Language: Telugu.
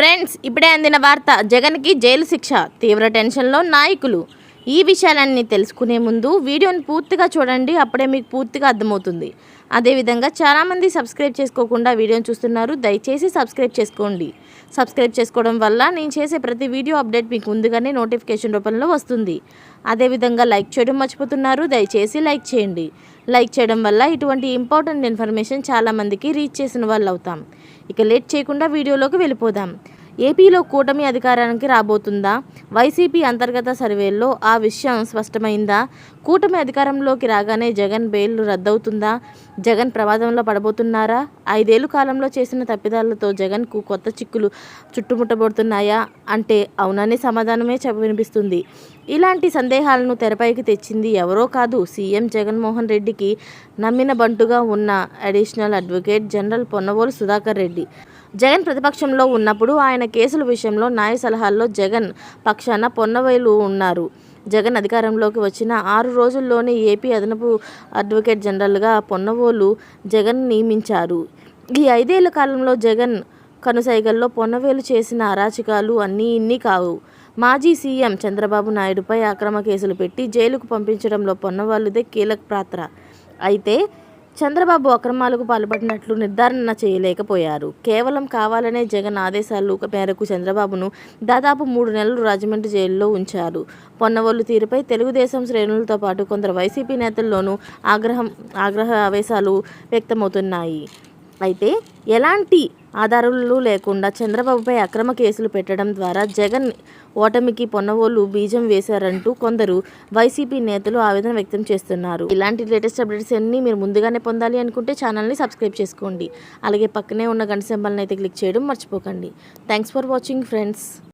ఫ్రెండ్స్, ఇప్పుడే అందిన వార్త. జగన్కి జైలు శిక్ష, తీవ్ర టెన్షన్లో నాయకులు. ఈ విషయాలన్నీ తెలుసుకునే ముందు వీడియోని పూర్తిగా చూడండి, అప్పుడే మీకు పూర్తిగా అర్థమవుతుంది. అదేవిధంగా చాలామంది సబ్స్క్రైబ్ చేసుకోకుండా వీడియోని చూస్తున్నారు, దయచేసి సబ్స్క్రైబ్ చేసుకోండి. సబ్స్క్రైబ్ చేసుకోవడం వల్ల నేను చేసే ప్రతి వీడియో అప్డేట్ మీకు ముందుగానే నోటిఫికేషన్ రూపంలో వస్తుంది. అదేవిధంగా లైక్ చేయడం మర్చిపోతున్నారు, దయచేసి లైక్ చేయండి. లైక్ చేయడం వల్ల ఇటువంటి ఇంపార్టెంట్ ఇన్ఫర్మేషన్ చాలామందికి రీచ్ చేసిన వాళ్ళు అవుతాం. ఇక లేట్ చేయకుండా వీడియోలోకి వెళ్ళిపోదాం. ఏపీలో కూటమి అధికారానికి రాబోతుందా? వైసీపీ అంతర్గత సర్వేల్లో ఆ విషయం స్పష్టమైందా? కూటమి అధికారంలోకి రాగానే జగన్ బెయిల్ రద్దవుతుందా? జగన్ ప్రమాదంలో పడబోతున్నారా? 5 ఏళ్ల కాలంలో చేసిన తప్పిదాలతో జగన్కు కొత్త చిక్కులు చుట్టుముట్టబడుతున్నాయా అంటే అవుననే సమాధానమే వినిపిస్తుంది. ఇలాంటి సందేహాలను తెరపైకి తెచ్చింది ఎవరో కాదు, సీఎం జగన్మోహన్ రెడ్డికి నమ్మిన బంటుగా ఉన్న additional advocate general Ponnavolu Sudhakar Reddy. Jagan ప్రతిపక్షంలో ఉన్నప్పుడు ఆయన కేసుల విషయంలో న్యాయ సలహాల్లో జగన్ పక్షాన పొన్నవేలు ఉన్నారు. జగన్ అధికారంలోకి వచ్చిన 6 రోజుల్లోనే ఏపీ అదనపు అడ్వకేట్ జనరల్గా పొన్నవోలు జగన్ నియమించారు. ఈ 5 ఏళ్ల కాలంలో జగన్ కనుసైగల్లో పొన్నవేలు చేసిన అరాచకాలు అన్నీ ఇన్ని కావు. మాజీ సీఎం చంద్రబాబు నాయుడుపై అక్రమ కేసులు పెట్టి జైలుకు పంపించడంలో పొన్నవాళ్ళదే కీలక పాత్ర. అయితే చంద్రబాబు అక్రమాలకు పాల్పడినట్లు నిర్ధారణ చేయలేకపోయారు. కేవలం కావాలనే జగన్ ఆదేశాల మేరకు చంద్రబాబును దాదాపు 3 నెలలు రాజమండ్రి జైలులో ఉంచారు. పొన్నవోలు తీరుపై తెలుగుదేశం శ్రేణులతో పాటు కొందరు వైసీపీ నేతల్లోనూ ఆగ్రహ ఆవేశాలు వ్యక్తమవుతున్నాయి. అయితే ఎలాంటి ఆధారాలు లేకుండా చంద్రబాబుపై అక్రమ కేసులు పెట్టడం ద్వారా జగన్ ఓటమికి పొన్నవోలు బీజం వేశారంటూ కొందరు వైసీపీ నేతలు ఆవేదన వ్యక్తం చేస్తున్నారు. ఇలాంటి లేటెస్ట్ అప్డేట్స్ అన్నీ మీరు ముందుగానే పొందాలి అనుకుంటే ఛానల్ని సబ్స్క్రైబ్ చేసుకోండి. అలాగే పక్కనే ఉన్న గంట సింబల్ని అయితే క్లిక్ చేయడం మర్చిపోకండి. Thanks for watching friends.